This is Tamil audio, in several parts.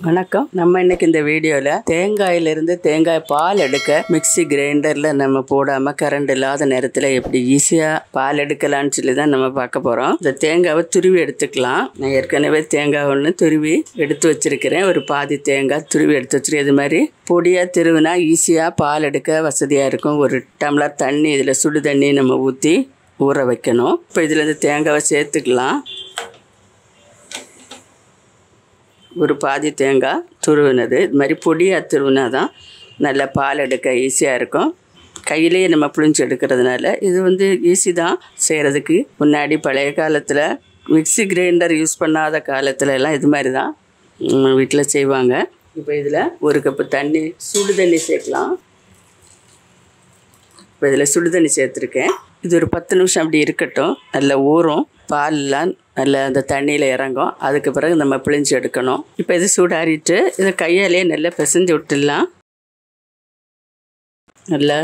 வணக்கம். நம்ம இன்னைக்கு இந்த வீடியோல தேங்காயிலிருந்து தேங்காய் பால் எடுக்க மிக்ஸி கிரைண்டர்ல நம்ம போடாம கரண்ட் இல்லாத நேரத்துல எப்படி ஈஸியா பால் எடுக்கலாம்னு சொல்லி தான் நம்ம பார்க்க போறோம். இந்த தேங்காவை துருவி எடுத்துக்கலாம். நான் ஏற்கனவே தேங்காய் ஒன்று துருவி எடுத்து வச்சிருக்கிறேன். ஒரு பாதி தேங்காய் துருவி எடுத்து வச்சிருக்கேன். இது மாதிரி பொடியா திருவினா ஈஸியா பால் எடுக்க வசதியா இருக்கும். ஒரு டம்ளர் தண்ணி, இதுல சுடு தண்ணி நம்ம ஊற்றி ஊற வைக்கணும். இப்போ இதுல இந்த தேங்காவை சேர்த்துக்கலாம். ஒரு பாதி தேங்காய் துருவினது. இது மாதிரி பொடியாக துருவினா தான் நல்ல பால் எடுக்க ஈஸியாக இருக்கும். கையிலேயே நம்ம புழிஞ்சு எடுக்கிறதுனால இது ஈஸி தான் செய்கிறதுக்கு. முன்னாடி பழைய காலத்தில் மிக்ஸி கிரைண்டர் யூஸ் பண்ணாத காலத்துல எல்லாம் இது மாதிரி தான் வீட்டில் செய்வாங்க. இப்போ இதில் ஒரு கப்பு தண்ணி, சுடு தண்ணி சேர்க்கலாம். இப்போ இதில் சுடு தண்ணி சேர்த்துருக்கேன். இது ஒரு 10 நிமிஷம் அப்படி இருக்கட்டும். நல்லா ஊறும், பால்லாம் நல்லா அந்த தண்ணியில் இறங்கும். அதுக்கு பிறகு நம்ம பிழிஞ்சு எடுக்கணும். இப்போ இது சூடாறிட்டு இதை கையாலேயே நல்லா பிசைஞ்சு விட்டுடலாம். நல்லா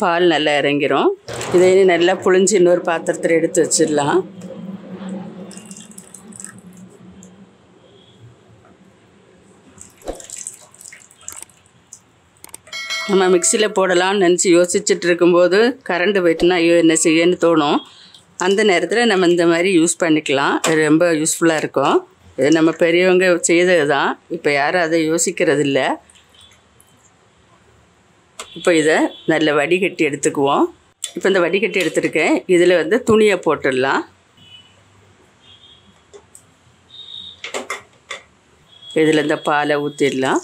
பால் நல்லா இறங்கிரும். இதை நல்லா புழிஞ்சு இன்னொரு பாத்திரத்தில் எடுத்து வச்சிடலாம். நம்ம மிக்சியில் போடலாம்னு நினச்சி யோசிச்சுட்டு இருக்கும்போது கரண்ட்டு போயிட்டுனா ஐயோ என்ன செய்யன்னு தோணும். அந்த நேரத்தில் நம்ம இந்த மாதிரி யூஸ் பண்ணிக்கலாம். இது ரொம்ப யூஸ்ஃபுல்லாக இருக்கும். இது நம்ம பெரியவங்க செய்தது தான். இப்போ யாரும் அதை யோசிக்கிறது இல்லை. இப்போ இதை நல்ல வடிகட்டி எடுத்துக்குவோம். இப்போ இந்த வடிகட்டி எடுத்துருக்கேன். இதில் துணியை போட்டுடலாம். இதில் இந்த பாலை ஊற்றிடலாம்.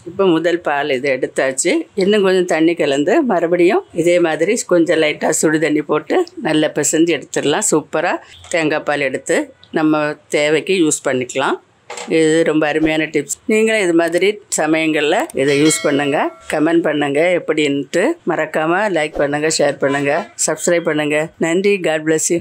இப்போ முதல் பால் இதை எடுத்தாச்சு. இன்னும் கொஞ்சம் தண்ணி கலந்து மறுபடியும் இதே மாதிரி கொஞ்சம் லைட்டாக சுடு தண்ணி போட்டு நல்லா பிசைஞ்சு எடுத்துடலாம். சூப்பராக தேங்காய் பால் எடுத்து நம்ம தேவைக்கு யூஸ் பண்ணிக்கலாம். இது ரொம்ப அருமையான டிப்ஸ். நீங்களும் இது மாதிரி சமயங்களில் இதை யூஸ் பண்ணுங்கள். கமெண்ட் பண்ணுங்கள் எப்படின்ட்டு. மறக்காமல் லைக் பண்ணுங்கள், ஷேர் பண்ணுங்கள், சப்ஸ்கிரைப் பண்ணுங்கள். நன்றி. God bless you.